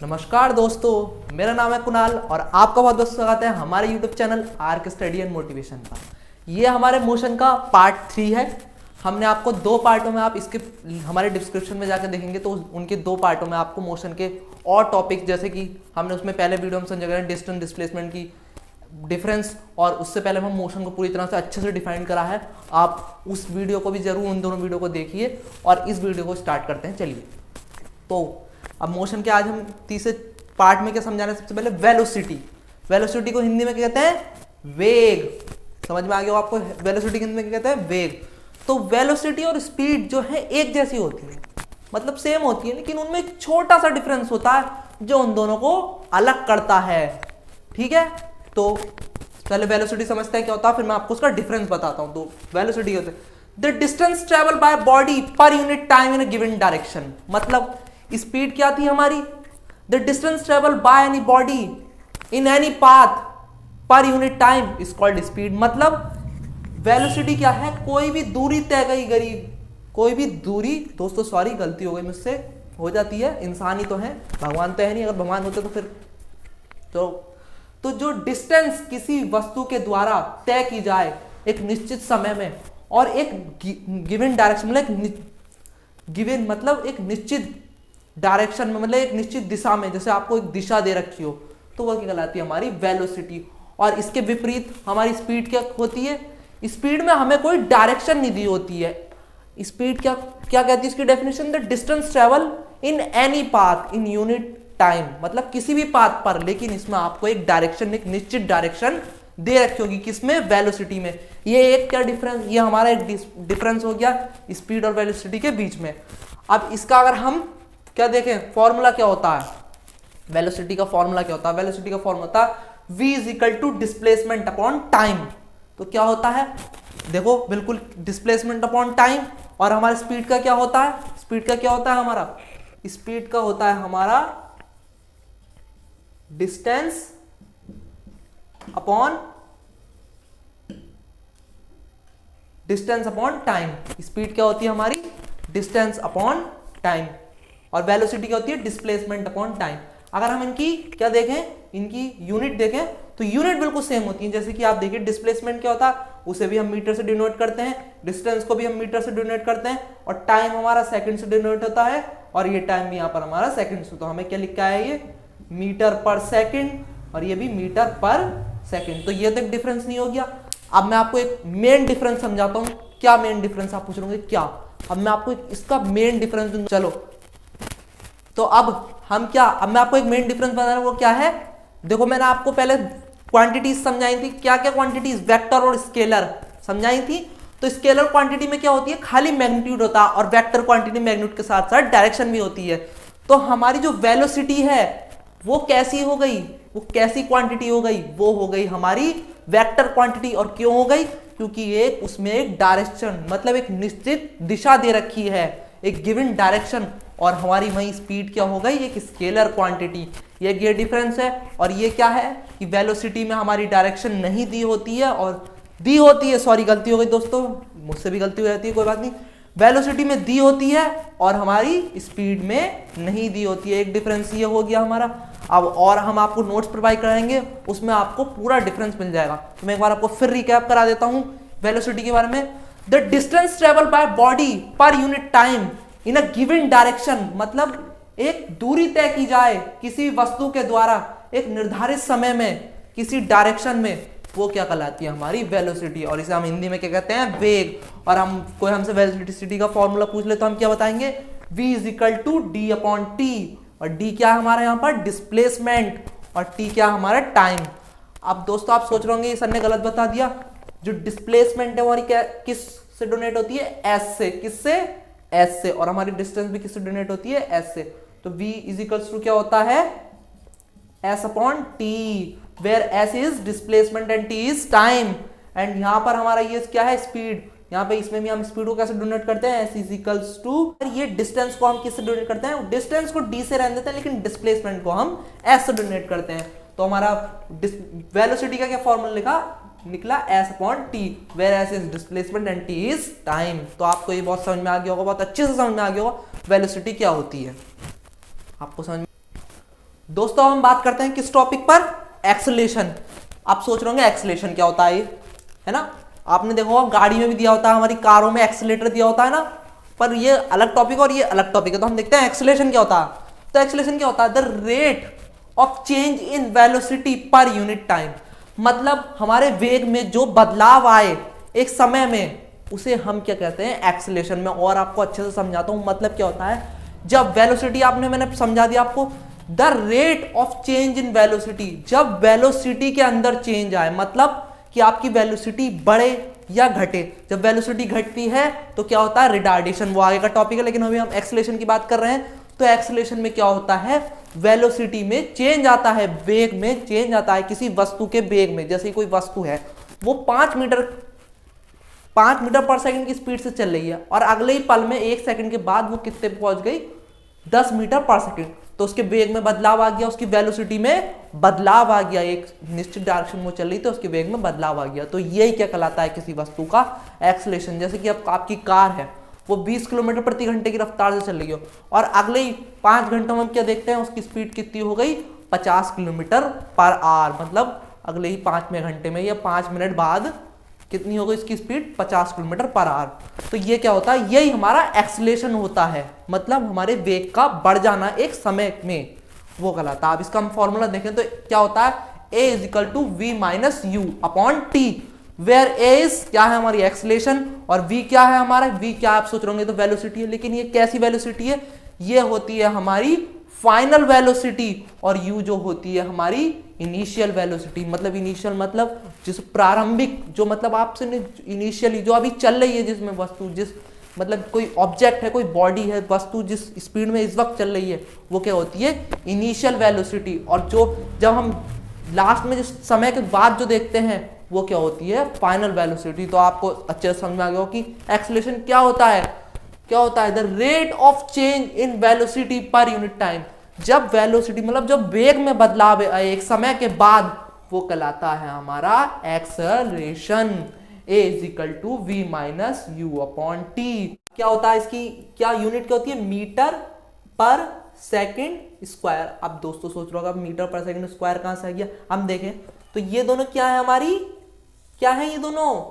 नमस्कार दोस्तों, मेरा नाम है कुणाल और आपका बहुत बहुत स्वागत है हमारे YouTube channel arc study and motivation का। ये हमारे मोशन का पार्ट 3 है। हमने आपको दो पार्टों में, आप इसके हमारे डिस्क्रिप्शन में जाकर देखेंगे तो उनके दो पार्टों में आपको मोशन के और टॉपिक, जैसे कि हमने उसमें पहले वीडियो में समझा डिस्टेंस डिस्प्लेसमेंट की डिफरेंस, और उससे पहले हम मोशन को पूरी तरह से अच्छे से डिफाइन करा है। आप उस वीडियो को भी जरूर, उन दोनों वीडियो को देखिए और इस वीडियो को स्टार्ट करते हैं। चलिए, तो अब मोशन के आज हम तीसरे पार्ट में क्या समझा रहे हैं। सबसे पहले वेलोसिटी। वेलोसिटी को हिंदी में क्या कहते हैं? वेग। समझ में आ गया आपको? वेलोसिटी हिंदी में क्या कहते हैं? वेग। तो वेलोसिटी और स्पीड जो है एक जैसी होती है, मतलब सेम होती है, लेकिन उनमें एक छोटा सा डिफरेंस होता है जो उन दोनों को अलग करता है। ठीक है, तो पहले वेलोसिटी समझते हैं क्या होता है, फिर मैं आपको उसका डिफरेंस बताता हूं। तो वेलोसिटी होता है the distance travel by body per unit time in a given direction. मतलब स्पीड क्या थी हमारी? The distance travel by any body in any path per unit time is called speed. मतलब वेलोसिटी क्या है? कोई भी दूरी तय करी, कोई भी दूरी, दोस्तों सॉरी गलती हो गई मुझसे, हो जाती है, इंसान ही तो है, भगवान तो है नहीं। अगर भगवान होते तो फिर तो जो डिस्टेंस किसी वस्तु के द्वारा तय की जाए एक निश्चित समय में और एक गिवन डायरेक्शन, मतलब एक निश्चित डायरेक्शन में, मतलब एक निश्चित दिशा में, जैसे आपको एक दिशा दे रखी हो, तो वह क्या कहलाती है? हमारी वेलोसिटी। और इसके विपरीत हमारी स्पीड क्या होती है? स्पीड में हमें कोई डायरेक्शन नहीं दी होती है। स्पीड क्या कहती है इसकी definition? The distance travel in any path in unit time. मतलब किसी भी पाथ पर, लेकिन इसमें आपको एक डायरेक्शन, एक निश्चित डायरेक्शन दे रखी होगी। किसमें? वेलोसिटी में। ये एक क्या डिफरेंस, ये हमारा एक डिफरेंस हो गया स्पीड और वेलोसिटी के बीच में। अब इसका अगर हम क्या देखें, फॉर्मूला क्या होता है वेलोसिटी का? फॉर्मूला क्या होता है? वेलोसिटी का फॉर्मूला होता है v is equal to displacement upon time. तो क्या होता है? देखो, बिल्कुल डिस्प्लेसमेंट अपॉन टाइम। और हमारे स्पीड का क्या होता है? स्पीड का क्या होता है हमारा? स्पीड का होता है हमारा डिस्टेंस अपॉन टाइम। स्पीड क्या होती है हमारी? Distance upon time. और वेलोसिटी क्या होती है? Displacement upon time. अगर हम इनकी क्या देखें, इनकी यूनिट देखें, तो यूनिट बिल्कुल सेम होती है। जैसे कि आप देखिए, डिस्प्लेसमेंट क्या होता है? उसे भी हम मीटर से डिनोट करते हैं, डिस्टेंस को भी हम मीटर से डिनोट करते हैं, और टाइम हमारा सेकंड से डिनोट होता है, और ये टाइम भी यहाँ पर हमारा सेकंड से। तो हमें क्या लिखा है? ये मीटर पर सेकंड, और ये भी मीटर पर सेकंड। तो ये तो एक डिफरेंस नहीं हो गया। अब मैं आपको एक मेन डिफरेंस समझाता हूँ। क्या मेन डिफरेंस? आप पूछ रहे होंगे क्या। अब मैं आपको इसका मेन डिफरेंस दूंगा। चलो, तो अब मैं आपको एक मेन डिफरेंस बता रहा हूं। वो क्या है? देखो, मैंने आपको पहले क्वांटिटीज समझाई थी। क्या क्या क्वांटिटीज? वेक्टर और स्केलर समझाई थी। तो स्केलर क्वांटिटी में क्या होती है? खाली मैग्नीट्यूड होता है, और वेक्टर क्वांटिटी मैग्नीट्यूड के साथ साथ डायरेक्शन भी होती है। तो हमारी जो वेलोसिटी है वो कैसी हो गई? वो कैसी क्वांटिटी हो गई? वो हो गई हमारी वेक्टर क्वांटिटी। और क्यों हो गई? क्योंकि उसमें एक डायरेक्शन, मतलब एक निश्चित दिशा दे रखी है, एक गिवन डायरेक्शन। और हमारी वही स्पीड क्या हो गई? एक स्केलर क्वांटिटी। ये डिफरेंस है। और ये क्या है कि वेलोसिटी में हमारी डायरेक्शन नहीं दी होती है, और दी होती है, सॉरी गलती हो गई दोस्तों, मुझसे भी गलती हो जाती है, कोई बात नहीं। वेलोसिटी में दी होती है और हमारी स्पीड में नहीं दी होती है। एक डिफरेंस ये हो गया हमारा। अब और हम आपको नोट्स प्रोवाइड कराएंगे, उसमें आपको पूरा डिफरेंस मिल जाएगा। तो मैं एक बार आपको फिर रिकैप करा देता हूं वेलोसिटी के बारे में। The distance travel by body per unit time in a given direction. मतलब एक दूरी तय की जाए किसी वस्तु के द्वारा एक निर्धारित समय में किसी डायरेक्शन में, वो क्या कहलाती है? हमारी वेलोसिटी। और इसे हम हिंदी में क्या कहते हैं? वेग। और कोई हमसे वेलोसिटी का फॉर्मूला पूछ ले तो हम क्या बताएंगे? v is equal to d upon t. और डी क्या है हमारा यहाँ पर? डिस्प्लेसमेंट। और टी क्या है हमारा? टाइम। अब दोस्तों आप सोच रहे होंगे सर ने गलत बता दिया। जो डिस्प्लेसमेंट है हमारी किस से डोनेट होती है? एस से। किससे? एस से। और हमारी डिस्टेंस भी किससे डोनेट होती है? एस से। तो v इज इक्वल्स टू क्या होता है? s upon t, where s is displacement and t is time. And यहां पर हमारा ये क्या है? स्पीड। यहाँ पे इसमें भी हम स्पीड को कैसे डोनेट करते हैं? s इज इक्वल्स टू, ये डिस्टेंस को हम किससे डोनेट करते हैं? डिस्टेंस को d से रहने देते हैं, लेकिन डिस्प्लेसमेंट को हम s से डोनेट करते हैं। तो हमारा वेलोसिटी का क्या फॉर्मूला निकला? s upon t, where s is displacement and t is time. तो आपको ये बहुत समझ में आ गया होगा, बहुत अच्छे से समझ में आ गया होगा वेलोसिटी क्या होती है, आपको समझ में। दोस्तों हम बात करते हैं किस टॉपिक पर, एक्सेलेरेशन। आप सोच रहे होंगे एक्सेलेरेशन क्या होता है, ये है ना, आपने देखा होगा गाड़ी में भी दिया होता है, हमारी कारों में एक्सेलेरेटर दिया होता है ना, पर ये अलग टॉपिक और ये अलग टॉपिक है। तो हम देखते हैं एक्सेलेरेशन क्या होता है। तो एक्सेलेरेशन क्या होता है, the rate of change in velocity per unit time, मतलब हमारे वेग में जो बदलाव आए एक समय में, उसे हम क्या कहते हैं, एक्सेलेरेशन में। और आपको अच्छे से समझाता हूं, मतलब क्या होता है, जब वेलोसिटी मैंने समझा दिया आपको, the rate of change in velocity, जब वेलोसिटी के अंदर चेंज आए, मतलब कि आपकी वेलोसिटी बढ़े या घटे। जब वेलोसिटी घटती है तो क्या होता है, रिटार्डेशन, वो आगे का टॉपिक है, लेकिन अभी हम एक्सेलेरेशन की बात कर रहे हैं। तो एक्सेलेरेशन में क्या होता है, वेलोसिटी में चेंज आता है, वेग में चेंज आता है, किसी वस्तु के वेग में। जैसे कोई वस्तु है वो 5 मीटर पर सेकंड की स्पीड से चल रही है, और अगले ही पल में 1 सेकंड के बाद वो कितने पहुंच गई, 10 मीटर पर सेकंड। तो उसके वेग में बदलाव आ गया, उसकी वेलोसिटी में बदलाव आ गया, एक निश्चित डायरेक्शन में चल रही तो उसके वेग में बदलाव आ गया। तो यही क्या कहलाता है किसी वस्तु का एक्सेलेरेशन। जैसे कि अब आपकी कार है, वो 20 किलोमीटर प्रति घंटे की रफ्तार से चल रही हो, और अगले ही 5 घंटों में हम क्या देखते हैं, उसकी स्पीड कितनी हो गई, 50 किलोमीटर पर आवर। मतलब अगले ही 5वें घंटे में या 5 मिनट बाद कितनी हो गई इसकी स्पीड, 50 किलोमीटर पर आवर। तो ये क्या होता है, यही हमारा एक्सेलेरेशन होता है, मतलब हमारे वेग का बढ़ जाना एक समय में, वो कहलाता है। अब इसका हम फॉर्मूला देखें तो क्या होता है, a = v - u upon t, where a क्या है हमारी एक्सेलेरेशन, और v क्या है हमारा, v क्या आप सोच रहे होंगे तो वेलोसिटी है, लेकिन ये कैसी वेलोसिटी है, ये होती है हमारी फाइनल वेलोसिटी, और u जो होती है हमारी इनिशियल वेलोसिटी। मतलब इनिशियल मतलब जिस प्रारंभिक, जो मतलब आपसे इनिशियली जो अभी चल रही है, जिसमें वस्तु, जिस मतलब कोई ऑब्जेक्ट है, कोई बॉडी है, वस्तु जिस स्पीड में इस वक्त चल रही है, वो क्या होती है, इनिशियल वेलोसिटी। और जो जब हम लास्ट में जिस समय के बाद जो देखते हैं, वो क्या होती है, फाइनल वेलोसिटी। तो आपको अच्छे से समझ में आ गया कि एक्सेलेरेशन क्या होता है, the rate of change in velocity per unit time. जब वेलोसिटी मतलब जब वेग में बदलाव आए एक समय के बाद, वो कहलाता है हमारा acceleration. a = v - u upon t। क्या होता है इसकी, क्या यूनिट क्या होती है, मीटर पर सेकंड स्क्वायर। अब दोस्तों सोच रहे हो अब मीटर पर सेकंड स्क्वायर कहां से आ गया। हम देखें तो ये दोनों क्या है हमारी, क्या है, ये दोनों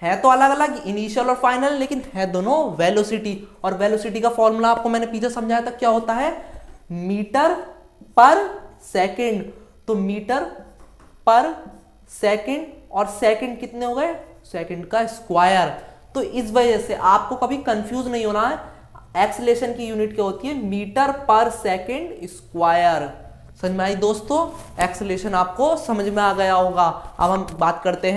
है तो अलग अलग, इनिशियल और फाइनल, लेकिन है दोनों वेलोसिटी। और वेलोसिटी का फॉर्मूला आपको मैंने पीछे समझाया था, क्या होता है, मीटर पर सेकंड। तो मीटर पर सेकंड, और सेकंड कितने हो गए, सेकंड का स्क्वायर। तो इस वजह से आपको कभी कंफ्यूज नहीं होना है, एक्सेलेरेशन की यूनिट क्या होती है, मीटर पर सेकंड स्क्वायर। समझ में आई दोस्तों, एक्सेलेरेशन आपको समझ में आ गया होगा। अब हम बात करते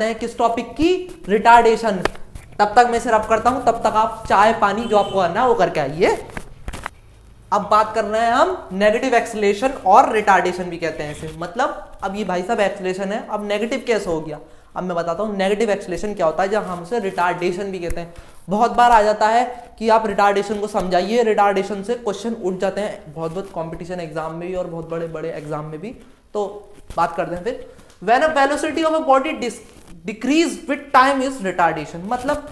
हैं किस टॉपिक की, रिटार्डेशन। तब तक मैं सिर्फ करता हूं, तब तक आप चाय पानी जो आपको करना है वो करके आइए। अब बात कर रहे हैं हम नेगेटिव एक्सेलेरेशन, और रिटार्डेशन भी कहते हैं इसे। मतलब अब ये भाई साहब एक्सेलेरेशन है, अब नेगेटिव कैसे हो गया, अब मैं बताता हूं नेगेटिव एक्सेलेरेशन क्या होता है, जब हम उसे रिटार्डेशन भी कहते हैं। बहुत बार आ जाता है कि आप रिटार्डेशन को समझाइए, रिटार्डेशन से क्वेश्चन उठ जाते हैं बहुत कॉम्पिटिशन एग्जाम में भी और बहुत बड़े बड़े एग्जाम में भी। तो बात करते हैं फिर, when a velocity of a body decrease with time is retardation. मतलब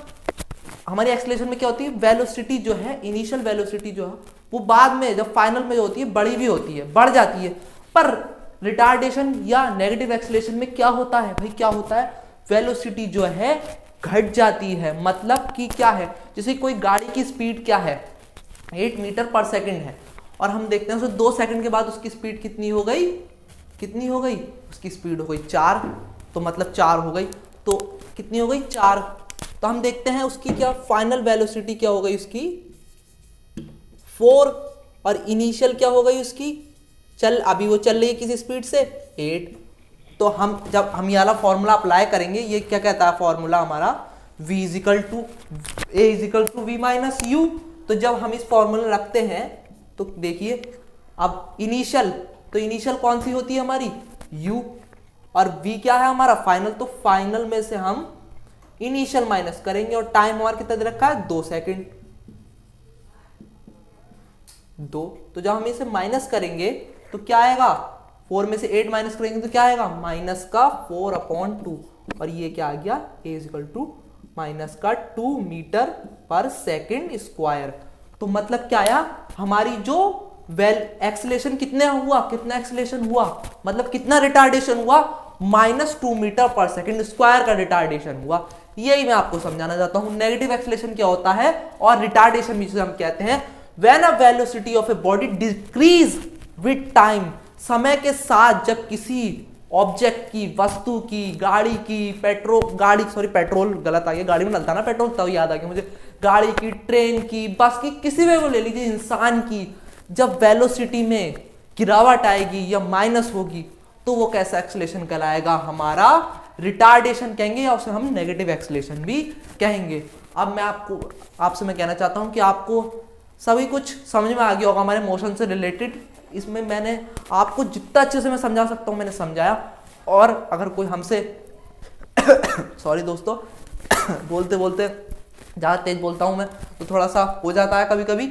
हमारी एक्सेलेरेशन में क्या होती है, वेलोसिटी जो है, इनिशियल वेलोसिटी जो है वो बाद में जब फाइनल में जो होती है बड़ी भी होती है, बढ़ जाती है। पर रिटार्डेशन या नेगेटिव एक्सेलेरेशन में क्या होता है भाई, क्या होता है, वेलोसिटी जो है घट जाती है। मतलब कि क्या है, जैसे कोई गाड़ी की स्पीड क्या है, 8 मीटर पर सेकंड है, और हम देखते हैं उसे 2 सेकंड के बाद उसकी स्पीड कितनी हो गई, उसकी स्पीड हो गई 4। तो मतलब 4 हो गई, तो कितनी हो गई, 4। तो हम देखते हैं उसकी क्या फाइनल वेलोसिटी क्या हो गई उसकी, 4, और इनिशियल क्या हो गई उसकी, अभी वो चल रही है किसी स्पीड से 8। तो हम जब हम ये वाला फॉर्मूला अप्लाई करेंगे, ये क्या कहता है फॉर्मूला हमारा, v = a = v - u। तो जब हम इस फॉर्मूला रखते हैं तो देखिए, अब इनिशियल, तो इनिशियल कौन सी होती है हमारी, u, और v क्या है हमारा फाइनल। तो फाइनल में से हम इनिशियल माइनस करेंगे, और टाइम हमारा कितना दे रखा है, 2 सेकंड, 2। तो जब हम इसे माइनस करेंगे तो क्या आएगा, 4 में से 8 माइनस करेंगे तो क्या आएगा, -4/2। और ये क्या आ गया, a = -2 मीटर पर सेकंड स्क्वायर। तो मतलब क्या आया, हमारी जो एक्सेलेरेशन कितना एक्सेलेरेशन हुआ, मतलब कितना रिटार्डेशन हुआ, -2 मीटर पर सेकेंड स्क्वायर का रिटार्डेशन हुआ। यही मैं आपको समझाना चाहता हूं। नेगेटिव एक्सेलेरेशन क्या होता है और रिटार्डेशन भी जिसे हम कहते हैं, when a velocity of a body decrease with time, समय के साथ जब किसी ऑब्जेक्ट की, वस्तु की, गाड़ी की, पेट्रोल गलत आ गया, गाड़ी में डलता ना पेट्रोल तब याद आ गया मुझे, गाड़ी की, ट्रेन की, बस की, किसी भी को ले लीजिए, इंसान की, जब वेलोसिटी में गिरावट आएगी या माइनस होगी तो वो कैसा एक्सेलेरेशन कहलाएगा, हमारा रिटार्डेशन कहेंगे, या उसे हम नेगेटिव एक्सेलेरेशन भी कहेंगे। अब मैं आपसे मैं कहना चाहता हूं कि आपको सभी कुछ समझ में आ गया होगा हमारे मोशन से रिलेटेड। इसमें मैंने आपको जितना अच्छे से मैं समझा सकता हूं मैंने समझाया। और अगर कोई हमसे सॉरी दोस्तों बोलते बोलते ज़्यादा तेज बोलता हूं मैं तो थोड़ा सा हो जाता है कभी कभी,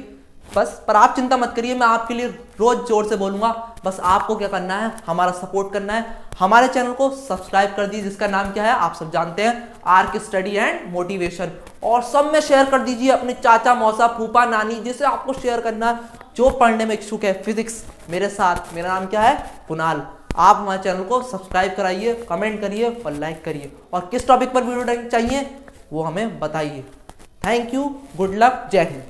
बस पर आप चिंता मत करिए, मैं आपके लिए रोज जोर से बोलूंगा। बस आपको क्या करना है, हमारा सपोर्ट करना है, हमारे चैनल को सब्सक्राइब कर दीजिए जिसका नाम क्या है आप सब जानते हैं, आर्क स्टडी एंड मोटिवेशन। और सब में शेयर कर दीजिए अपने चाचा, मौसा, फूफा, नानी, जिसे आपको शेयर करना है, जो पढ़ने में इच्छुक है फिजिक्स मेरे साथ। मेरा नाम क्या है, कुणाल। आप हमारे चैनल को सब्सक्राइब कराइए, कमेंट करिए और लाइक करिए, और किस टॉपिक पर वीडियो चाहिए वो हमें बताइए। थैंक यू, गुड लक, जय हिंद।